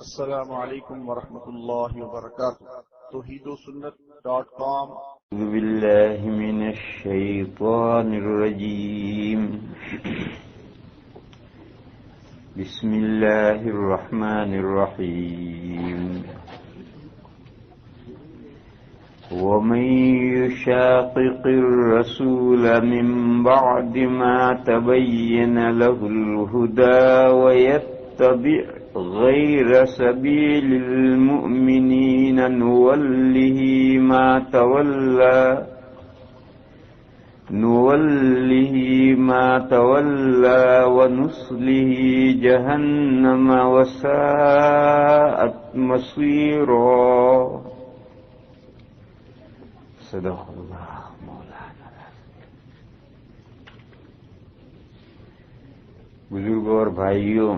السلام علیکم ورحمۃ اللہ وبرکاتہ۔ توحیدوسنت.com۔ اعوذ باللہ من الشیطان الرجیم، بسم اللہ الرحمن الرحیم۔ ومن يشاقق الرسول من بعد ما تبين له الهدى ويتبع غير سبيل المؤمنين نوله ما تولى ونصله جهنم وساءت مصيرا۔ صدق اللہ مولانا۔ بزرگوں اور بھائیوں،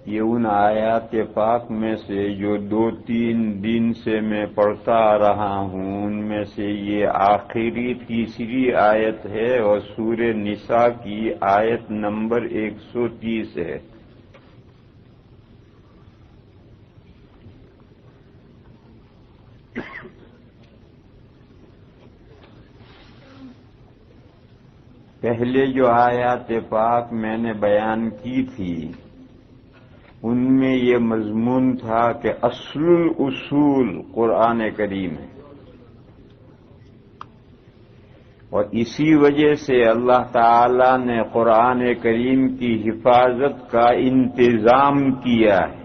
یہ ان آیات پاک میں سے جو 2-3 دن سے میں پڑھتا آ رہا ہوں، ان میں سے یہ آخری تیسری آیت ہے اور سورہ نساء کی آیت نمبر 130 ہے۔ پہلے جو آیات پاک میں نے بیان کی تھی، ان میں یہ مضمون تھا کہ اصل الاصول قرآن کریم ہے، اور اسی وجہ سے اللہ تعالی نے قرآن کریم کی حفاظت کا انتظام کیا ہے۔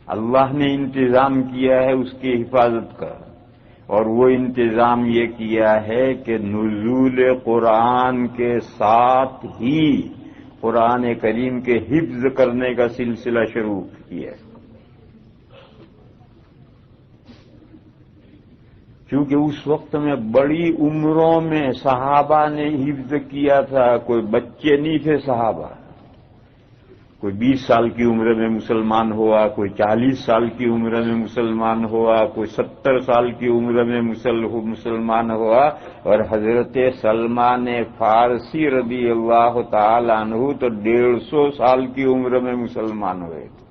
اللہ نے انتظام کیا ہے اس کی حفاظت کا، اور وہ انتظام یہ کیا ہے کہ نزول قرآن کے ساتھ ہی قرآن کریم کے حفظ کرنے کا سلسلہ شروع کیا ہے۔ چونکہ اس وقت میں بڑی عمروں میں صحابہ نے حفظ کیا تھا، کوئی بچے نہیں تھے صحابہ، کوئی 20 سال کی عمر میں مسلمان ہوا، کوئی 40 سال کی عمر میں مسلمان ہوا، کوئی 70 سال کی عمر میں مسلمان ہوا، اور حضرت سلمان فارسی رضی اللہ تعالی عنہ تو 150 سال کی عمر میں مسلمان ہوئے تھے۔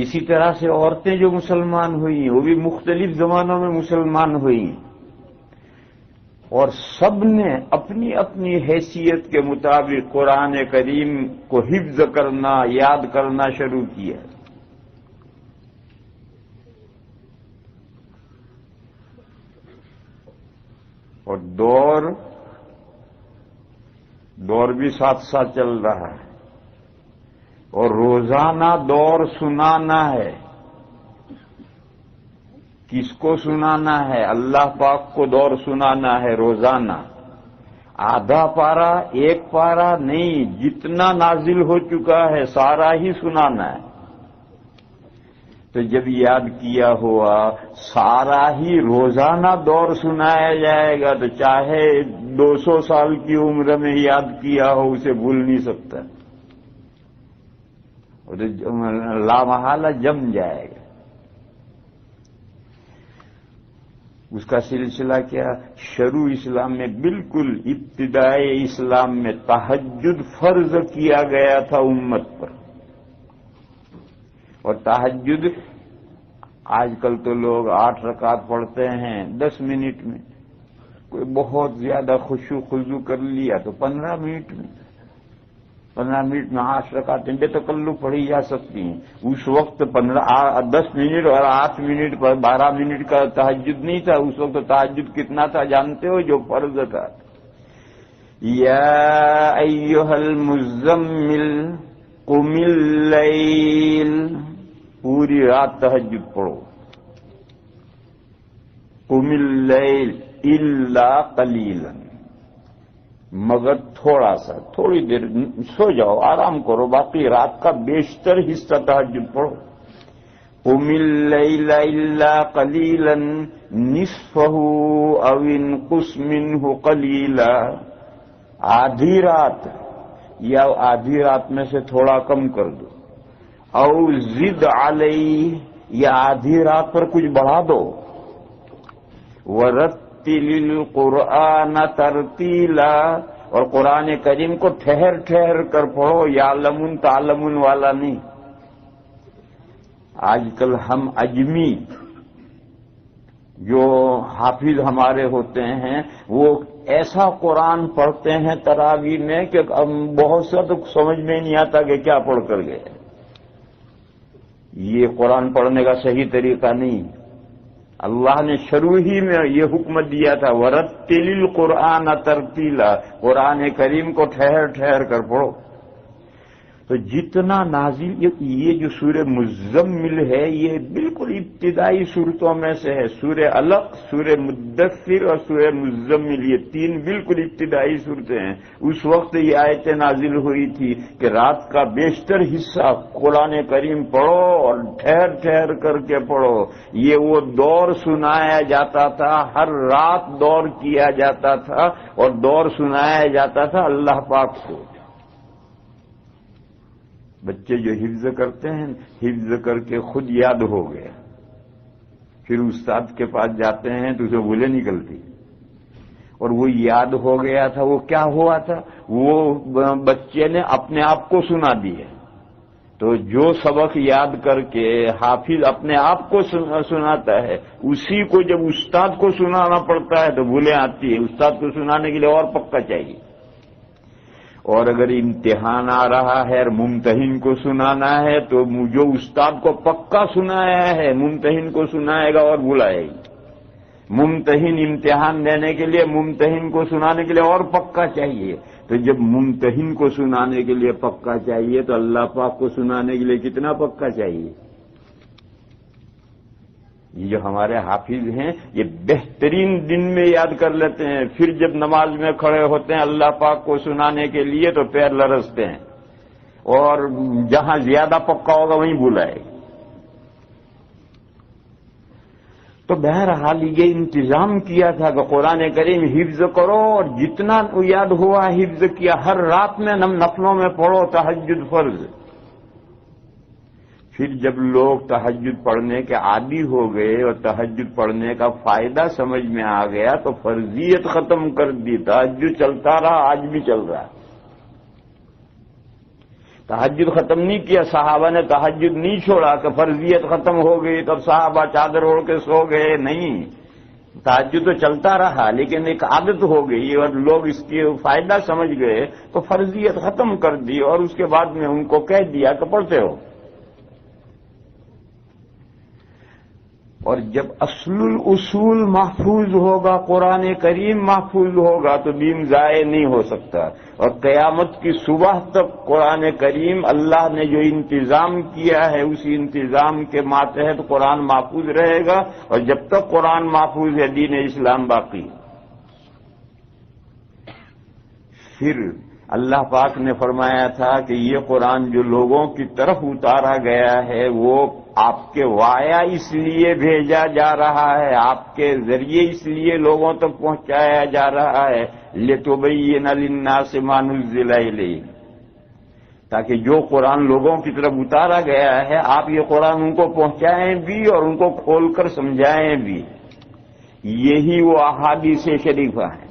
اسی طرح سے عورتیں جو مسلمان ہوئیں وہ بھی مختلف زمانوں میں مسلمان ہوئیں، اور سب نے اپنی اپنی حیثیت کے مطابق قرآن کریم کو حفظ کرنا، یاد کرنا شروع کیا۔ اور دور بھی ساتھ ساتھ چل رہا ہے، اور روزانہ دور سنانا ہے۔ کس کو سنانا ہے؟ اللہ پاک کو دور سنانا ہے روزانہ، آدھا پارا، 1 پارا نہیں، جتنا نازل ہو چکا ہے سارا ہی سنانا ہے۔ تو جب یاد کیا ہوا سارا ہی روزانہ دور سنایا جائے گا تو چاہے 200 سال کی عمر میں یاد کیا ہو اسے بھول نہیں سکتا، لامحالہ جم جائے گا۔ اس کا سلسلہ کیا؟ شروع اسلام میں، بالکل ابتدائی اسلام میں تہجد فرض کیا گیا تھا امت پر، اور تہجد آج کل تو لوگ 8 رکعت پڑھتے ہیں 10 منٹ میں، کوئی بہت زیادہ خشوع خضوع کر لیا تو 15 منٹ میں 8 رکعتیں بے تکلف پڑھی جا سکتی ہیں۔ اس وقت 10 منٹ اور 8 منٹ پر 12 منٹ کا تہجد نہیں تھا، اس وقت تہجد کتنا تھا جانتے ہو؟ جو فرض تھا، یا ایھا المزمل قم اللیل، پوری رات تہجد پڑھو، قم اللیل الا قلیلا، مگر تھوڑا سا، تھوڑی دیر سو جاؤ، آرام کرو، باقی رات کا بیشتر حصہ تہجد پڑھو۔ قم اللیل الا قلیلا نصفہ او انقص منہ قلیلا، آدھی رات یا آدھی رات میں سے تھوڑا کم کر دو، او زد علیہ، یا آدھی رات پر کچھ بڑھا دو، ورتل القرآن ترتیلا، اور قرآن کریم کو ٹھہر ٹھہر کر پڑھو، یعلمون تعلمون والا نہیں۔ آج کل ہم اجمی جو حافظ ہمارے ہوتے ہیں وہ ایسا قرآن پڑھتے ہیں تراویح میں کہ بہت سا تو سمجھ میں نہیں آتا کہ کیا پڑھ کر گئے۔ یہ قرآن پڑھنے کا صحیح طریقہ نہیں۔ اللہ نے شروع ہی میں یہ حکم دیا تھا وَرَتِّلِ الْقُرْآنَ تَرْتِيلًا، قرآن کریم کو ٹھہر ٹھہر کر پڑھو۔ تو جتنا نازل یہ جو سورہ مزمل ہے یہ بالکل ابتدائی صورتوں میں سے ہے۔ سورہ علق، سورہ مدثر اور سورہ مزمل، یہ تین بالکل ابتدائی صورتیں ہیں۔ اس وقت یہ آیتیں نازل ہوئی تھی کہ رات کا بیشتر حصہ قرآن کریم پڑھو اور ٹھہر ٹھہر کر کے پڑھو۔ یہ وہ دور سنایا جاتا تھا، ہر رات دور کیا جاتا تھا اور دور سنایا جاتا تھا اللہ پاک کو۔ بچے جو حفظ کرتے ہیں، حفظ کر کے خود یاد ہو گئے، پھر استاد کے پاس جاتے ہیں تو اسے بھولے نکلتی، اور وہ یاد ہو گیا تھا۔ وہ کیا ہوا تھا؟ وہ بچے نے اپنے آپ کو سنا دیے۔ تو جو سبق یاد کر کے حافظ اپنے آپ کو سناتا ہے، اسی کو جب استاد کو سنانا پڑتا ہے تو بھولیں آتی ہے۔ استاد کو سنانے کے لیے اور پکا چاہیے۔ اور اگر امتحان آ رہا ہے اور ممتحن کو سنانا ہے تو جو استاد کو پکا سنایا ہے ممتحن کو سنائے گا اور بلائے گا۔ ممتحن امتحان دینے کے لیے ممتحن کو سنانے کے لیے اور پکا چاہیے۔ تو جب ممتحن کو سنانے کے لیے پکا چاہیے تو اللہ پاک کو سنانے کے لیے کتنا پکا چاہیے؟ یہ جو ہمارے حافظ ہیں یہ بہترین دن میں یاد کر لیتے ہیں، پھر جب نماز میں کھڑے ہوتے ہیں اللہ پاک کو سنانے کے لیے تو پیر لرزتے ہیں، اور جہاں زیادہ پکا ہوگا وہیں بلائے۔ تو بہرحال یہ انتظام کیا تھا کہ قرآن کریم حفظ کرو، اور جتنا یاد ہوا حفظ کیا۔ ہر رات میں نفلوں میں پڑھو، تہجد فرض۔ پھر جب لوگ تہجد پڑھنے کے عادی ہو گئے اور تہجد پڑھنے کا فائدہ سمجھ میں آ گیا تو فرضیت ختم کر دی۔ تہجد چلتا رہا، آج بھی چل رہا ہے۔ تہجد ختم نہیں کیا، صحابہ نے تہجد نہیں چھوڑا کہ فرضیت ختم ہو گئی تب صحابہ چادر اوڑھ کے سو گئے، نہیں۔ تہجد تو چلتا رہا، لیکن ایک عادت ہو گئی اور لوگ اس کی فائدہ سمجھ گئے تو فرضیت ختم کر دی، اور اس کے بعد میں ان کو کہہ دیا کہ پڑھتے ہو۔ اور جب اصل الاصول محفوظ ہوگا، قرآن کریم محفوظ ہوگا تو دین ضائع نہیں ہو سکتا، اور قیامت کی صبح تک قرآن کریم اللہ نے جو انتظام کیا ہے اسی انتظام کے ماتحت قرآن محفوظ رہے گا، اور جب تک قرآن محفوظ ہے دین اسلام باقی۔ پھر اللہ پاک نے فرمایا تھا کہ یہ قرآن جو لوگوں کی طرف اتارا گیا ہے وہ آپ کے وایا اس لیے بھیجا جا رہا ہے، آپ کے ذریعے اس لیے لوگوں تک پہنچایا جا رہا ہے، لِتُبَيِّنَ لِلنَّاسِ مَا نُزِّلَ إِلَيْهِمْ، تاکہ جو قرآن لوگوں کی طرف اتارا گیا ہے آپ یہ قرآن ان کو پہنچائیں بھی اور ان کو کھول کر سمجھائیں بھی۔ یہی وہ احادیث شریفہ ہیں۔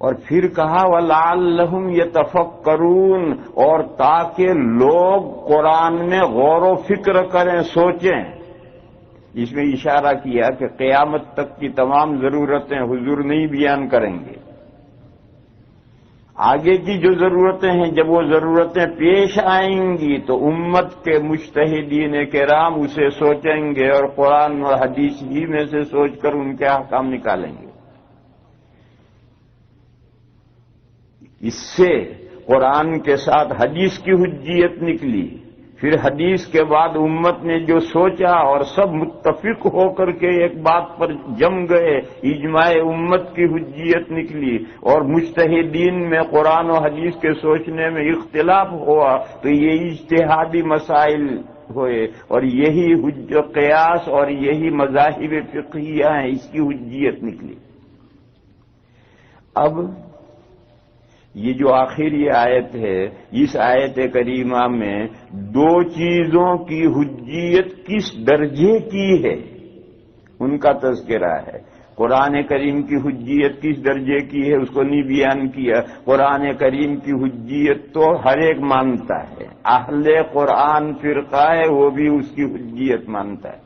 اور پھر کہا وَلَعَلَّهُمْ يَتَفَكَّرُونَ، اور تاکہ لوگ قرآن میں غور و فکر کریں، سوچیں۔ اس میں اشارہ کیا کہ قیامت تک کی تمام ضرورتیں حضور نہیں بیان کریں گے، آگے کی جو ضرورتیں ہیں جب وہ ضرورتیں پیش آئیں گی تو امت کے مجتہدین کرام اسے سوچیں گے اور قرآن اور حدیث ہی میں سے سوچ کر ان کے احکام نکالیں گے۔ اس سے قرآن کے ساتھ حدیث کی حجیت نکلی، پھر حدیث کے بعد امت نے جو سوچا اور سب متفق ہو کر کے ایک بات پر جم گئے، اجماع امت کی حجیت نکلی، اور مجتہدین میں قرآن و حدیث کے سوچنے میں اختلاف ہوا تو یہ اجتہادی مسائل ہوئے، اور یہی قیاس اور یہی مذاہب فقہیہ ہیں، اس کی حجیت نکلی۔ اب یہ جو آخری آیت ہے، اس آیت کریمہ میں دو چیزوں کی حجیت کس درجے کی ہے ان کا تذکرہ ہے۔ قرآن کریم کی حجیت کس درجے کی ہے اس کو نہیں بیان کیا. قرآن کریم کی حجیت تو ہر ایک مانتا ہے. اہل قرآن فرقہ ہے وہ بھی اس کی حجیت مانتا ہے.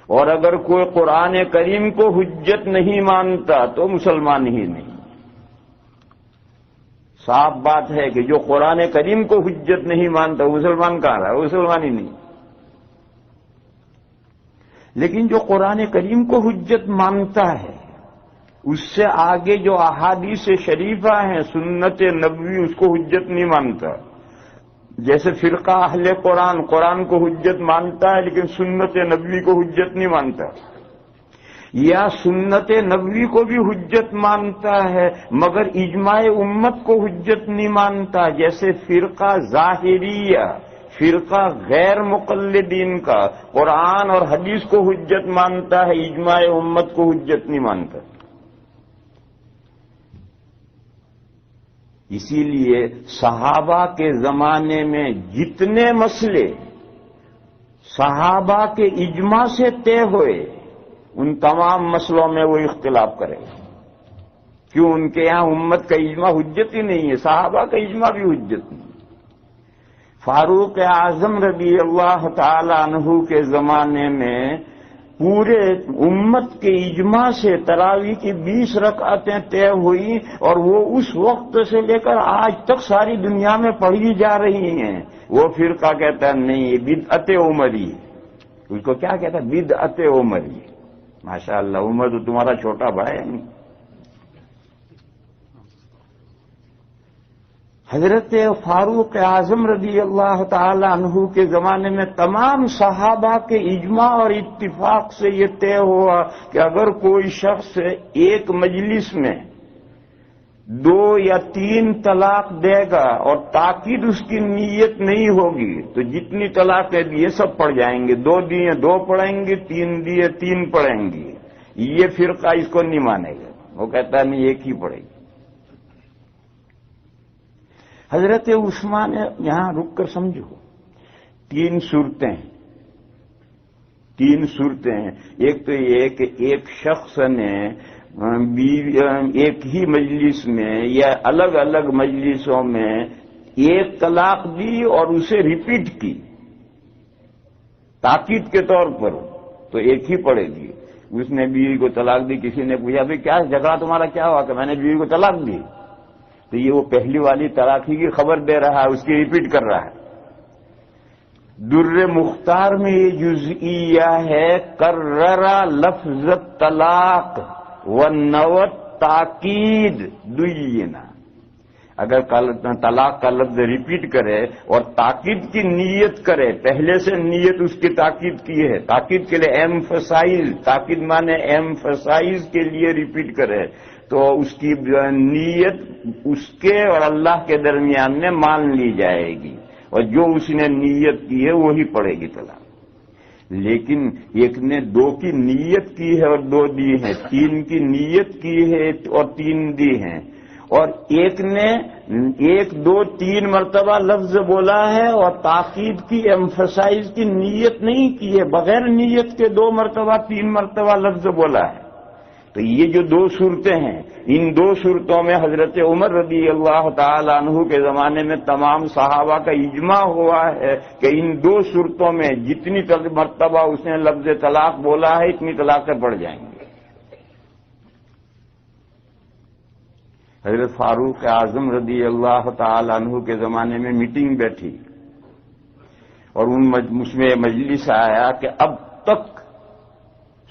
اور اگر کوئی قرآن کریم کو حجت نہیں مانتا تو مسلمان ہی نہیں. صاف بات ہے کہ جو قرآن کریم کو حجت نہیں مانتا وہ مسلمان کہاں رہا؟ وہ مسلمان ہی نہیں. لیکن جو قرآن کریم کو حجت مانتا ہے اس سے آگے جو احادیث شریفہ ہیں سنت نبوی اس کو حجت نہیں مانتا. جیسے فرقہ اہل قرآن قرآن کو حجت مانتا ہے لیکن سنت نبوی کو حجت نہیں مانتا، یا سنت نبوی کو بھی حجت مانتا ہے مگر اجماع امت کو حجت نہیں مانتا. جیسے فرقہ ظاہریہ فرقہ غیر مقلدین کا قرآن اور حدیث کو حجت مانتا ہے، اجماع امت کو حجت نہیں مانتا. اسی لیے صحابہ کے زمانے میں جتنے مسئلے صحابہ کے اجماع سے طے ہوئے ان تمام مسئلوں میں وہ اختلاف کرے. کیوں؟ ان کے یہاں امت کا اجماع حجت ہی نہیں ہے، صحابہ کا اجماع بھی حجت نہیں. فاروق اعظم رضی اللہ تعالی عنہ کے زمانے میں پورے امت کے اجماع سے تراویح کی 20 رکعتیں طے ہوئی اور وہ اس وقت سے لے کر آج تک ساری دنیا میں پڑھی جا رہی ہیں. وہ فرقہ کہتا ہے نہیں یہ بدعت عمری، اس کو کیا کہتا ہے؟ بدعت عمری. ماشاء اللہ عمر تو تمہارا چھوٹا بھائی ہے. حضرت فاروق اعظم رضی اللہ تعالی عنہ کے زمانے میں تمام صحابہ کے اجماع اور اتفاق سے یہ طے ہوا کہ اگر کوئی شخص ایک مجلس میں 2 یا 3 طلاق دے گا اور تاکید اس کی نیت نہیں ہوگی تو جتنی طلاقیں دیے سب پڑھ جائیں گے. 2 دیے 2 پڑھیں گے، 3 دیے 3 پڑھیں گے. یہ فرقہ اس کو نہیں مانے گا، وہ کہتا ہے نہیں ایک ہی پڑھے گی. حضرت عثمان یہاں رک کر سمجھو 3 صورتیں ہیں. ایک تو یہ کہ ایک شخص نے ایک ہی مجلس میں یا الگ الگ مجلسوں میں ایک طلاق دی اور اسے ریپیٹ کی تاکید کے طور پر تو ایک ہی پڑے گی. اس نے بیوی کو طلاق دی، کسی نے پوچھا بھائی کیا جھگڑا تمہارا کیا ہوا کہ میں نے بیوی کو طلاق دی، تو یہ وہ پہلی والی طلاق ہی کی خبر دے رہا ہے، اس کی ریپیٹ کر رہا ہے. در مختار میں یہ جزئیہ ہے کررا لفظ طلاق ونوت تاکید دینا. اگر طلاق کا لفظ ریپیٹ کرے اور تاکید کی نیت کرے، پہلے سے نیت اس کی تاکید کی ہے، تاکید کے لیے ایمفسائز، تاکید مانے ایمفسائز کے لیے ریپیٹ کرے تو اس کی نیت اس کے اور اللہ کے درمیان میں مان لی جائے گی اور جو اس نے نیت کی ہے وہی پڑے گی طلاق. لیکن ایک نے 2 کی نیت کی ہے اور 2 دی ہیں، 3 کی نیت کی ہے اور 3 دی ہیں، اور ایک نے 1 2 3 مرتبہ لفظ بولا ہے اور تاکید کی ایمفسائز کی نیت نہیں کی ہے، بغیر نیت کے 2 مرتبہ 3 مرتبہ لفظ بولا ہے. تو یہ جو 2 صورتیں ہیں ان 2 صورتوں میں حضرت عمر رضی اللہ تعالی عنہ کے زمانے میں تمام صحابہ کا اجماع ہوا ہے کہ ان 2 صورتوں میں جتنی مرتبہ اس نے لفظ طلاق بولا ہے اتنی طلاقیں پڑ جائیں گے. حضرت فاروق اعظم رضی اللہ تعالی عنہ کے زمانے میں میٹنگ بیٹھی اور اس میں مجلس آیا کہ اب تک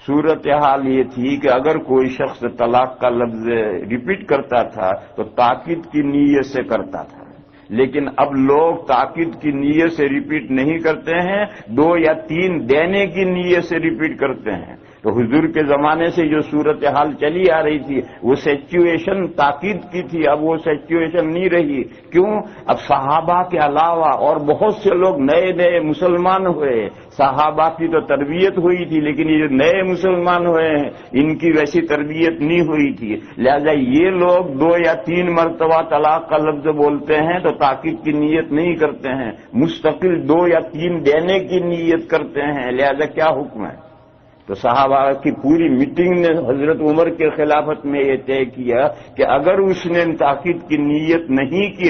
صورتحال یہ تھی کہ اگر کوئی شخص طلاق کا لفظ ریپیٹ کرتا تھا تو تاکید کی نیت سے کرتا تھا، لیکن اب لوگ تاکید کی نیت سے ریپیٹ نہیں کرتے ہیں، 2 یا 3 دینے کی نیت سے ریپیٹ کرتے ہیں. تو حضور کے زمانے سے جو صورتحال چلی آ رہی تھی وہ سچویشن تاکید کی تھی، اب وہ سچویشن نہیں رہی. کیوں؟ اب صحابہ کے علاوہ اور بہت سے لوگ نئے نئے مسلمان ہوئے. صحابہ کی تو تربیت ہوئی تھی لیکن یہ جو نئے مسلمان ہوئے ہیں ان کی ویسی تربیت نہیں ہوئی تھی، لہذا یہ لوگ 2 یا 3 مرتبہ طلاق کا لفظ بولتے ہیں تو تاکید کی نیت نہیں کرتے ہیں، مستقل 2 یا 3 دینے کی نیت کرتے ہیں. لہذا کیا حکم ہے؟ تو صحابہ کی پوری میٹنگ نے حضرت عمر کے خلافت میں یہ طے کیا کہ اگر اس نے تاکید کی نیت نہیں کی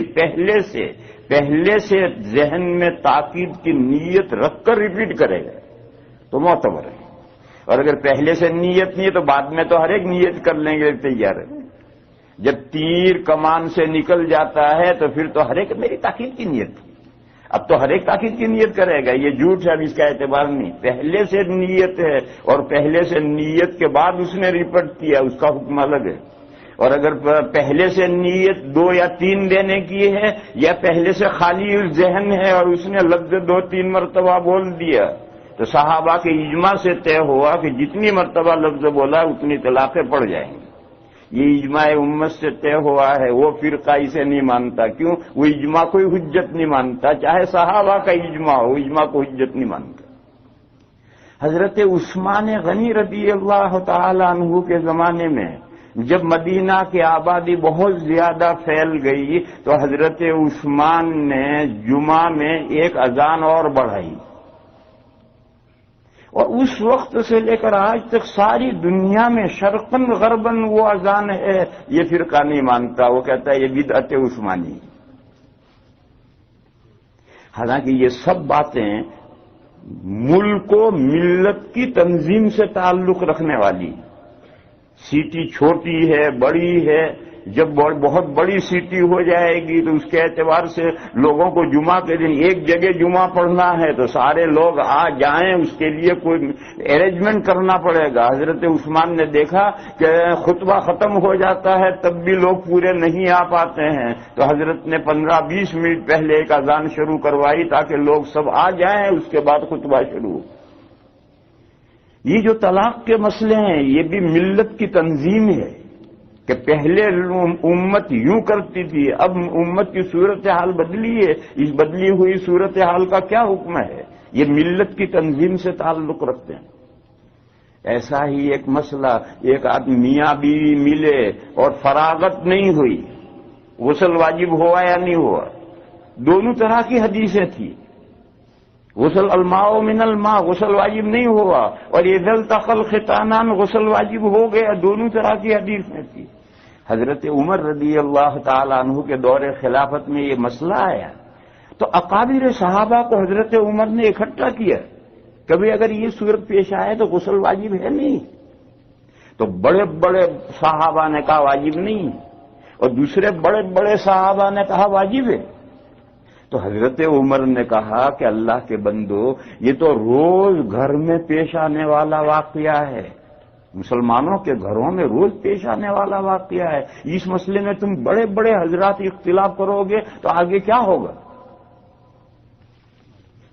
پہلے سے ذہن میں تاکید کی نیت رکھ کر ریپیٹ کرے گا تو معتبر ہے، اور اگر پہلے سے نیت نہیں ہے تو بعد میں تو ہر ایک نیت کر لیں گے تیار ہے۔ جب تیر کمان سے نکل جاتا ہے تو پھر تو ہر ایک میری تاکید کی نیت تھی، اب تو ہر ایک تاکید کی نیت کرے گا، یہ جھوٹ ہے، اب اس کا اعتبار نہیں، پہلے سے نیت ہے اور پہلے سے نیت کے بعد اس نے ریپیٹ کیا، اس کا حکم الگ ہے۔ اور اگر پہلے سے نیت 2 یا 3 دینے کی ہے یا پہلے سے خالی ذہن ہے اور اس نے لفظ 2-3 مرتبہ بول دیا تو صحابہ کے اجماع سے طے ہوا کہ جتنی مرتبہ لفظ بولا اتنی طلاقیں پڑ جائیں گی۔ یہ اجماع امت سے طے ہوا ہے، وہ فرقہ اسے نہیں مانتا، کیوں؟ وہ اجماع کوئی حجت نہیں مانتا، چاہے صحابہ کا اجماع ہو، اجماع کو حجت نہیں مانتا۔ حضرت عثمان غنی رضی اللہ تعالی عنہ کے زمانے میں جب مدینہ کی آبادی بہت زیادہ پھیل گئی تو حضرت عثمان نے جمعہ میں ایک اذان اور بڑھائی، اور اس وقت سے لے کر آج تک ساری دنیا میں شرقاً غرباً وہ اذان ہے، یہ فرقہ نہیں مانتا، وہ کہتا ہے یہ بدعت عثمانی۔ حالانکہ یہ سب باتیں ملک و ملت کی تنظیم سے تعلق رکھنے والی، سیٹی چھوٹی ہے بڑی ہے، جب بہت بڑی سیٹی ہو جائے گی تو اس کے اعتبار سے لوگوں کو جمعہ کے دن ایک جگہ جمعہ پڑھنا ہے تو سارے لوگ آ جائیں، اس کے لیے کوئی ارینجمنٹ کرنا پڑے گا۔ حضرت عثمان نے دیکھا کہ خطبہ ختم ہو جاتا ہے تب بھی لوگ پورے نہیں آ پاتے ہیں تو حضرت نے 15-20 منٹ پہلے ایک اذان شروع کروائی تاکہ لوگ سب آ جائیں، اس کے بعد خطبہ شروع ہو۔ یہ جو طلاق کے مسئلے ہیں یہ بھی ملت کی تنظیم ہے کہ پہلے امت یوں کرتی تھی، اب امت کی صورتحال بدلی ہے، اس بدلی ہوئی صورتحال کا کیا حکم ہے؟ یہ ملت کی تنظیم سے تعلق رکھتے ہیں۔ ایسا ہی ایک مسئلہ، ایک آدمی میاں بیوی ملے اور فراغت نہیں ہوئی، غسل واجب ہوا یا نہیں ہوا؟ دونوں طرح کی حدیثیں تھیں۔ غسل الماء من الماء، غسل واجب نہیں ہوا، اور اذا التقى الختانان غسل واجب ہو گیا، دونوں طرح کی حدیثیں تھی۔ حضرت عمر رضی اللہ تعالی عنہ کے دور خلافت میں یہ مسئلہ آیا تو اکابر صحابہ کو حضرت عمر نے اکٹھا کیا، کبھی اگر یہ صورت پیش آئے تو غسل واجب ہے نہیں، تو بڑے بڑے صحابہ نے کہا واجب نہیں، اور دوسرے بڑے بڑے صحابہ نے کہا واجب ہے۔ تو حضرت عمر نے کہا کہ اللہ کے بندو، یہ تو روز گھر میں پیش آنے والا واقعہ ہے، مسلمانوں کے گھروں میں روز پیش آنے والا واقعہ ہے، اس مسئلے میں تم بڑے بڑے حضرات اختلاف کرو گے تو آگے کیا ہوگا؟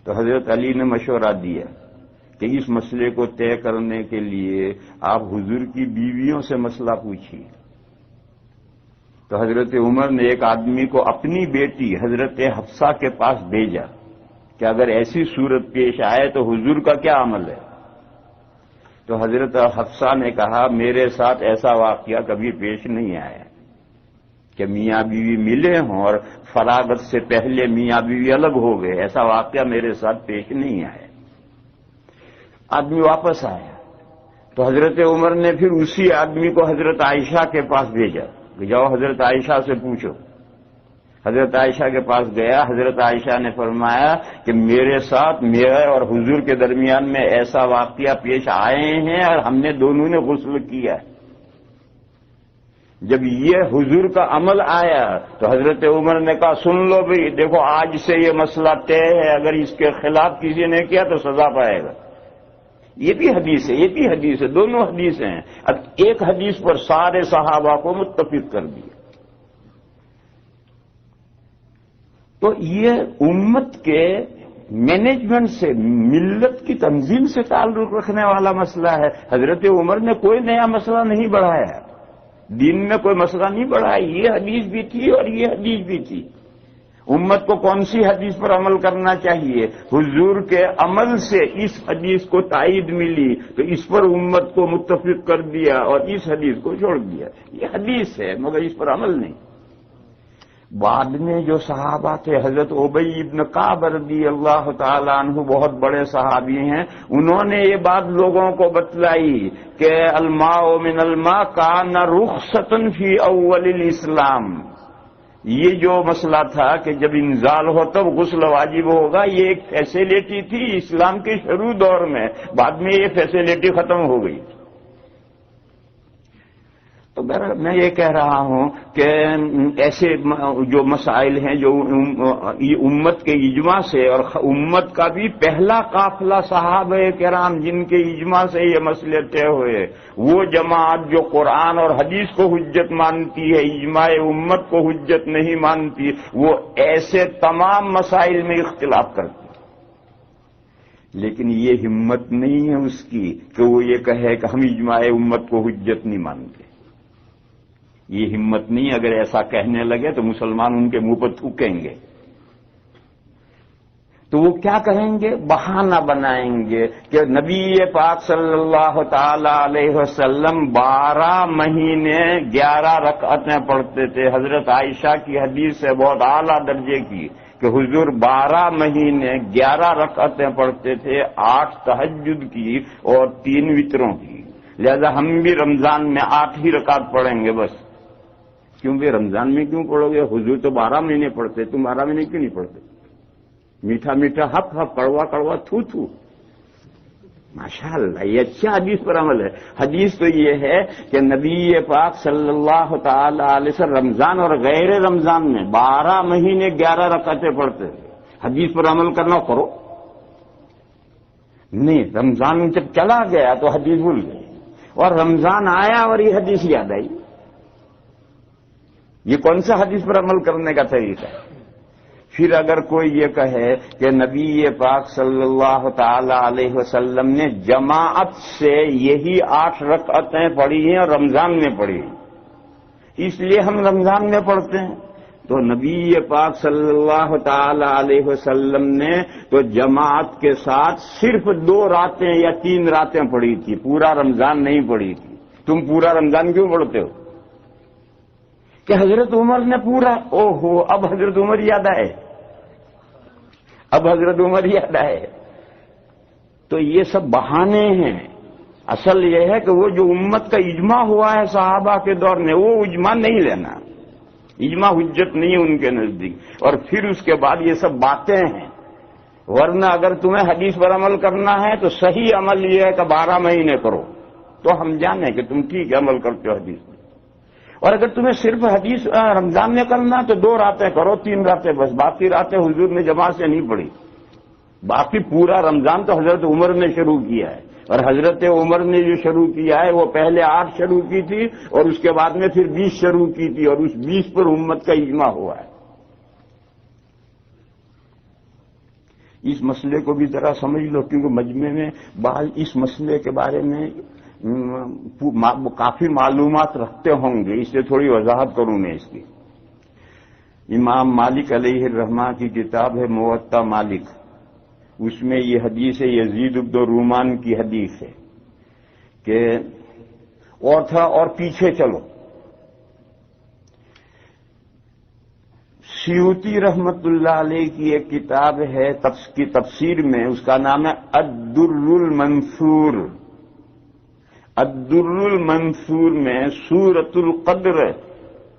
تو حضرت علی نے مشورہ دیا کہ اس مسئلے کو طے کرنے کے لیے آپ حضور کی بیویوں سے مسئلہ پوچھیے۔ تو حضرت عمر نے ایک آدمی کو اپنی بیٹی حضرت حفصہ کے پاس بھیجا کہ اگر ایسی صورت پیش آئے تو حضور کا کیا عمل ہے؟ تو حضرت حفصہ نے کہا میرے ساتھ ایسا واقعہ کبھی پیش نہیں آیا کہ میاں بیوی ملے ہوں اور فراغت سے پہلے میاں بیوی الگ ہو گئے، ایسا واقعہ میرے ساتھ پیش نہیں آیا۔ آدمی واپس آیا تو حضرت عمر نے پھر اسی آدمی کو حضرت عائشہ کے پاس بھیجا کہ جاؤ حضرت عائشہ سے پوچھو۔ حضرت عائشہ کے پاس گیا، حضرت عائشہ نے فرمایا کہ میرے ساتھ میرے اور حضور کے درمیان میں ایسا واقعہ پیش آئے ہیں اور ہم نے دونوں نے غسل کیا ہے۔ جب یہ حضور کا عمل آیا تو حضرت عمر نے کہا سن لو بھائی، دیکھو آج سے یہ مسئلہ طے ہے، اگر اس کے خلاف کسی نے کیا تو سزا پائے گا۔ یہ بھی حدیث ہے، یہ بھی حدیث ہے، دونوں حدیثیں ہیں۔ اب ایک حدیث پر سارے صحابہ کو متفق کر دیا۔ تو یہ امت کے مینجمنٹ سے، ملت کی تنظیم سے تعلق رکھنے والا مسئلہ ہے۔ حضرت عمر نے کوئی نیا مسئلہ نہیں بڑھایا، دین میں کوئی مسئلہ نہیں بڑھایا، یہ حدیث بھی تھی اور یہ حدیث بھی تھی۔ امت کو کون سی حدیث پر عمل کرنا چاہیے؟ حضور کے عمل سے اس حدیث کو تائید ملی تو اس پر امت کو متفق کر دیا اور اس حدیث کو چھوڑ دیا۔ یہ حدیث ہے مگر اس پر عمل نہیں۔ بعد میں جو صحابہ تھے، حضرت ابی ابن کعب رضی اللہ تعالی عنہ بہت بڑے صحابی ہیں، انہوں نے یہ بات لوگوں کو بتلائی کہ الماء من الماء کان رخصۃ فی اول الاسلام. یہ جو مسئلہ تھا کہ جب انزال ہو تب غسل واجب ہوگا، یہ ایک فیسلٹی تھی اسلام کے شروع دور میں، بعد میں یہ فیسلٹی ختم ہو گئی. تو میں یہ کہہ رہا ہوں کہ ایسے جو مسائل ہیں جو امت کے اجماع سے، اور امت کا بھی پہلا قافلہ صحابہ کرام جن کے اجماع سے یہ مسئلے طے ہوئے، وہ جماعت جو قرآن اور حدیث کو حجت مانتی ہے، اجماع امت کو حجت نہیں مانتی، وہ ایسے تمام مسائل میں اختلاف کرتی. لیکن یہ ہمت نہیں ہے اس کی کہ وہ یہ کہے کہ ہم اجماع امت کو حجت نہیں مانتے. یہ ہمت نہیں. اگر ایسا کہنے لگے تو مسلمان ان کے منہ پر تھوکیں گے. تو وہ کیا کہیں گے؟ بہانہ بنائیں گے کہ نبی پاک صلی اللہ تعالی علیہ وسلم 12 مہینے 11 رکعتیں پڑھتے تھے. حضرت عائشہ کی حدیث ہے بہت اعلیٰ درجے کی کہ حضور 12 مہینے 11 رکعتیں پڑھتے تھے، 8 تہجد کی اور 3 وتروں کی. لہذا ہم بھی رمضان میں 8 ہی رکعت پڑھیں گے بس. کیوں بھی رمضان میں کیوں پڑھو گے؟ حضور تو 12 مہینے پڑھتے، تم 12 مہینے کیوں نہیں پڑھتے؟ میٹھا میٹھا ہپ ہپ، کڑوا کڑوا تھو تھو. ماشاءاللہ یہ اچھا حدیث پر عمل ہے. حدیث تو یہ ہے کہ نبی پاک صلی اللہ تعالی علیہ وسلم رمضان اور غیر رمضان میں 12 مہینے 11 رکعتیں پڑھتے تھے. حدیث پر عمل کرنا کرو. نہیں، رمضان جب چلا گیا تو حدیث بھول گئی، اور رمضان آیا اور یہ حدیث یاد آئی. یہ کون سا حدیث پر عمل کرنے کا طریقہ ہے؟ پھر اگر کوئی یہ کہے کہ نبی پاک صلی اللہ تعالی علیہ وسلم نے جماعت سے یہی 8 رکعتیں پڑھی ہیں اور رمضان میں پڑھی ہیں، اس لیے ہم رمضان میں پڑھتے ہیں، تو نبی پاک صلی اللہ تعالی علیہ وسلم نے تو جماعت کے ساتھ صرف 2 راتیں یا 3 راتیں پڑھی تھی، پورا رمضان نہیں پڑھی تھی. تم پورا رمضان کیوں پڑھتے ہو؟ کہ حضرت عمر نے پورا. اب حضرت عمر یاد آئے، اب حضرت عمر یاد آئے. تو یہ سب بہانے ہیں. اصل یہ ہے کہ وہ جو امت کا اجماع ہوا ہے صحابہ کے دور میں، وہ اجماع نہیں لینا. اجماع حجت نہیں ان کے نزدیک. اور پھر اس کے بعد یہ سب باتیں ہیں. ورنہ اگر تمہیں حدیث پر عمل کرنا ہے تو صحیح عمل یہ ہے کہ 12 مہینے کرو، تو ہم جانیں کہ تم ٹھیک ہے عمل کرتے ہو حدیث. اور اگر تمہیں صرف حدیث رمضان میں کرنا تو 2 راتیں کرو، 3 راتیں بس. باقی راتیں حضور نے جماعت سے نہیں پڑھی. باقی پورا رمضان تو حضرت عمر نے شروع کیا ہے، اور حضرت عمر نے جو شروع کیا ہے وہ پہلے 8 شروع کی تھی اور اس کے بعد میں پھر 20 شروع کی تھی، اور اس 20 پر امت کا اجماع ہوا ہے. اس مسئلے کو بھی ذرا سمجھ لو، کیونکہ مجمع میں بعض اس مسئلے کے بارے میں کافی معلومات رکھتے ہوں گے، اس سے تھوڑی وضاحت کروں میں اس کی. امام مالک علیہ الرحمہ کی کتاب ہے موطا مالک، اس میں یہ حدیث ہے، یزید بن رومان کی حدیث ہے کہ اور پیچھے چلو. سیوطی رحمت اللہ علیہ کی ایک کتاب ہے کی تفسیر میں، اس کا نام ہے الدر المنثور. الدر المنثور میں سورۃ القدر،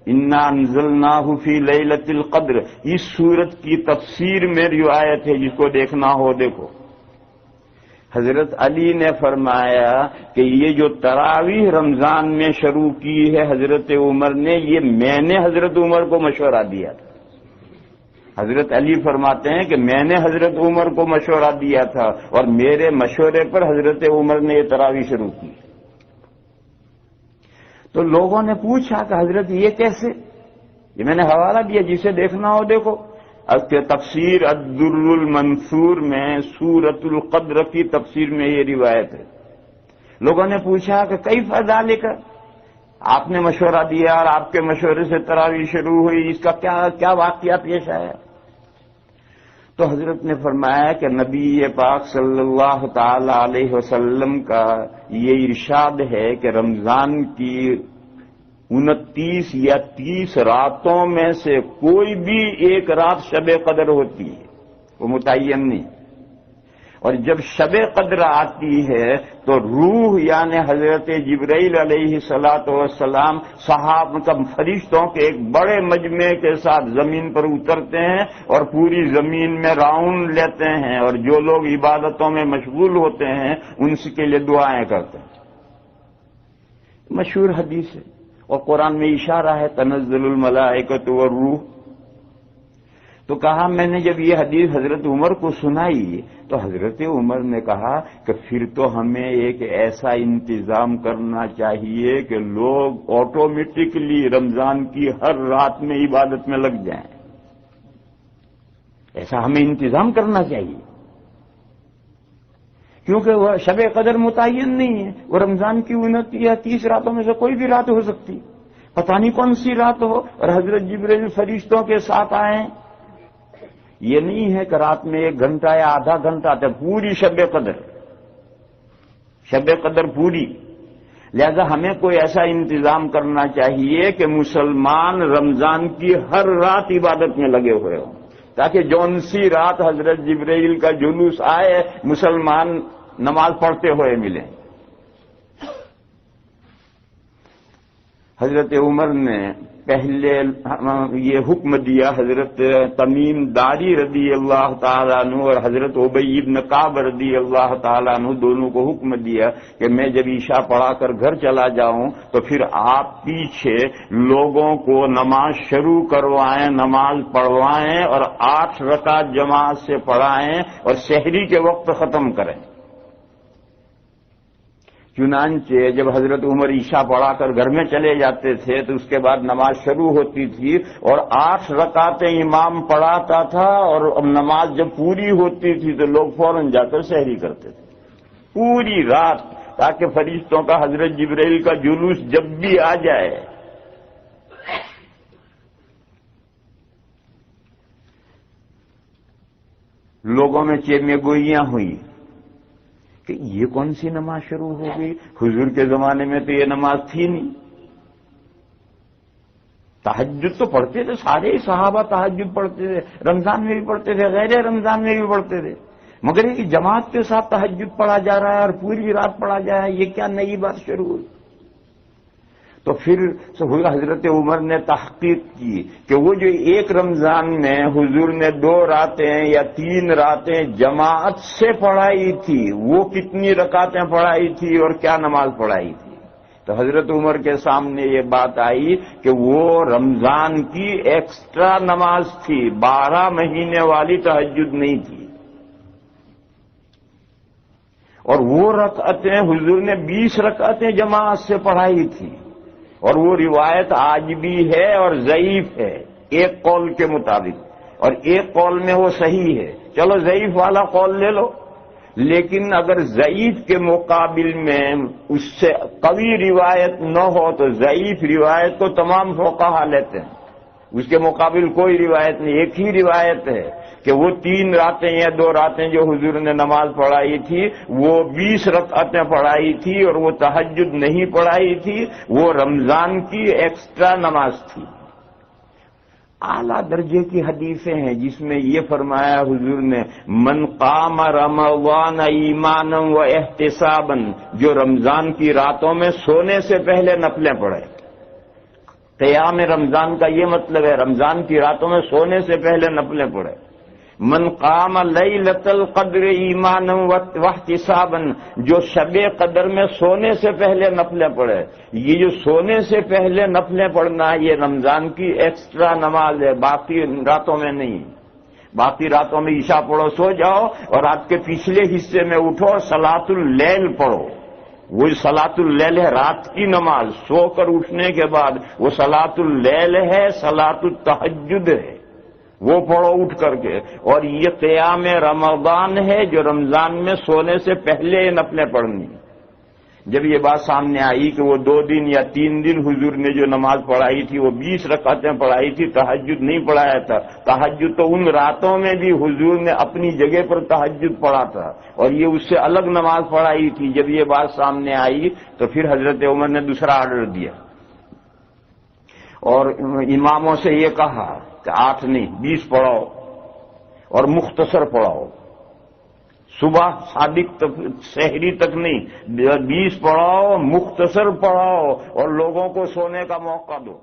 انا انزلناہ فی لیلۃ القدر، اس سورت کی تفسیر میں روایت ہے، جس کو دیکھنا ہو دیکھو. حضرت علی نے فرمایا کہ یہ جو تراویح رمضان میں شروع کی ہے حضرت عمر نے، یہ میں نے حضرت عمر کو مشورہ دیا تھا. حضرت علی فرماتے ہیں کہ میں نے حضرت عمر کو مشورہ دیا تھا، اور میرے مشورے پر حضرت عمر نے یہ تراویح شروع کی. تو لوگوں نے پوچھا کہ حضرت یہ کیسے؟ یہ میں نے حوالہ دیا، جسے دیکھنا ہو دیکھو. تفسیر الدر المنثور میں سورۃ القدر کی تفسیر میں یہ روایت ہے. لوگوں نے پوچھا کہ کیف ذالک، آپ نے مشورہ دیا اور آپ کے مشورے سے تراویح شروع ہوئی، اس کا کیا واقعہ پیش آیا؟ تو حضرت نے فرمایا کہ نبی پاک صلی اللہ تعالی علیہ وسلم کا یہ ارشاد ہے کہ رمضان کی 29 یا 30 راتوں میں سے کوئی بھی ایک رات شب قدر ہوتی ہے، وہ متعین نہیں۔ اور جب شب قدر آتی ہے تو روح یعنی حضرت جبرائیل علیہ الصلوۃ والسلام صحابہ فرشتوں کے ایک بڑے مجمع کے ساتھ زمین پر اترتے ہیں اور پوری زمین میں راؤنڈ لیتے ہیں، اور جو لوگ عبادتوں میں مشغول ہوتے ہیں ان کے لیے دعائیں کرتے ہیں۔ مشہور حدیث ہے، اور قرآن میں اشارہ ہے تنزل الملائکۃ والروح۔ تو کہا میں نے جب یہ حدیث حضرت عمر کو سنائی تو حضرت عمر نے کہا کہ پھر تو ہمیں ایک ایسا انتظام کرنا چاہیے کہ لوگ آٹومیٹکلی رمضان کی ہر رات میں عبادت میں لگ جائیں، ایسا ہمیں انتظام کرنا چاہیے، کیونکہ وہ شب قدر متعین نہیں ہے، وہ رمضان کی 29 یا 30 راتوں میں سے کوئی بھی رات ہو سکتی، پتہ نہیں کون سی رات ہو، اور حضرت جبرائیل فرشتوں کے ساتھ آئیں۔ یہ نہیں ہے کہ رات میں 1 گھنٹہ یا آدھا گھنٹہ آتا ہے، پوری شب قدر پوری۔ لہذا ہمیں کوئی ایسا انتظام کرنا چاہیے کہ مسلمان رمضان کی ہر رات عبادت میں لگے ہوئے ہوں، تاکہ جون سی رات حضرت جبرائیل کا جلوس آئے مسلمان نماز پڑھتے ہوئے ملیں۔ حضرت عمر نے پہلے یہ حکم دیا، حضرت تمیم داری رضی اللہ تعالیٰ عنہ اور حضرت ابی بن کعب رضی اللہ تعالیٰ عنہ دونوں کو حکم دیا کہ میں جب عشاء پڑھا کر گھر چلا جاؤں تو پھر آپ پیچھے لوگوں کو نماز شروع کروائیں، نماز پڑھوائیں اور 8 رکعت جماعت سے پڑھائیں اور سحری کے وقت ختم کریں۔ چنانچہ جب حضرت عمر عشاء پڑھا کر گھر میں چلے جاتے تھے تو اس کے بعد نماز شروع ہوتی تھی اور 8 رکعتیں امام پڑھاتا تھا، اور نماز جب پوری ہوتی تھی تو لوگ فوراً جا کر سحری کرتے تھے پوری رات، تاکہ فرشتوں کا حضرت جبرائیل کا جلوس جب بھی آ جائے لوگوں میں چیمے گوئیاں ہوئی کہ یہ کون سی نماز شروع ہو گئی، حضور کے زمانے میں تو یہ نماز تھی نہیں۔ تہجد تو پڑھتے تھے، سارے ہی صحابہ تہجد پڑھتے تھے، رمضان میں بھی پڑھتے تھے، غیر رمضان میں بھی پڑھتے تھے، مگر یہ جماعت کے ساتھ تہجد پڑھا جا رہا ہے اور پوری رات پڑھا جا رہا ہے، یہ کیا نئی بات شروع ہوئی؟ تو پھر حضرت عمر نے تحقیق کی کہ وہ جو 1 رمضان میں حضور نے 2 راتیں یا 3 راتیں جماعت سے پڑھائی تھی، وہ کتنی رکعتیں پڑھائی تھی اور کیا نماز پڑھائی تھی؟ تو حضرت عمر کے سامنے یہ بات آئی کہ وہ رمضان کی ایکسٹرا نماز تھی، 12 مہینے والی تہجد نہیں تھی، اور وہ رکعتیں حضور نے 20 رکعتیں جماعت سے پڑھائی تھی، اور وہ روایت آج بھی ہے اور ضعیف ہے ایک قول کے مطابق، اور ایک قول میں وہ صحیح ہے، چلو ضعیف والا قول لے لو، لیکن اگر ضعیف کے مقابل میں اس سے قوی روایت نہ ہو تو ضعیف روایت کو تمام فقہا لیتے ہیں، اس کے مقابل کوئی روایت نہیں، ایک ہی روایت ہے کہ وہ 3 راتیں یا 2 راتیں جو حضور نے نماز پڑھائی تھی وہ 20 رکعتیں پڑھائی تھی، اور وہ تہجد نہیں پڑھائی تھی، وہ رمضان کی ایکسٹرا نماز تھی۔ اعلیٰ درجے کی حدیثیں ہیں جس میں یہ فرمایا حضور نے، من قام رمضان ایمانا و احتسابا، جو رمضان کی راتوں میں سونے سے پہلے نفلیں پڑھے۔ قیام رمضان کا یہ مطلب ہے رمضان کی راتوں میں سونے سے پہلے نفلیں پڑھے۔ من قام لیلۃ القدر ایمانا واحتسابا، جو شب قدر میں سونے سے پہلے نفلیں پڑھے۔ یہ جو سونے سے پہلے نفلیں پڑھنا ہے یہ رمضان کی ایکسٹرا نماز ہے، باقی راتوں میں نہیں۔ باقی راتوں میں عشاء پڑھو سو جاؤ، اور رات کے پچھلے حصے میں اٹھو اور صلاۃ اللیل پڑھو، وہ صلاۃ اللیل ہے رات کی نماز، سو کر اٹھنے کے بعد وہ صلاۃ اللیل ہے، صلاۃ التہجد ہے، وہ پڑھو اٹھ کر کے۔ اور یہ قیام رمضان ہے جو رمضان میں سونے سے پہلے نفلیں پڑھنی۔ جب یہ بات سامنے آئی کہ وہ 2 دن یا 3 دن حضور نے جو نماز پڑھائی تھی وہ 20 رکعتیں پڑھائی تھی، تہجد نہیں پڑھایا تھا، تہجد تو ان راتوں میں بھی حضور نے اپنی جگہ پر تہجد پڑھا تھا اور یہ اس سے الگ نماز پڑھائی تھی۔ جب یہ بات سامنے آئی تو پھر حضرت عمر نے دوسرا آرڈر دیا اور اماموں سے یہ کہا کہ 8 نہیں 20 پڑھاؤ اور مختصر پڑھاؤ، صبح صادق تک سحری تک نہیں، 20 پڑھاؤ، مختصر پڑھاؤ اور لوگوں کو سونے کا موقع دو۔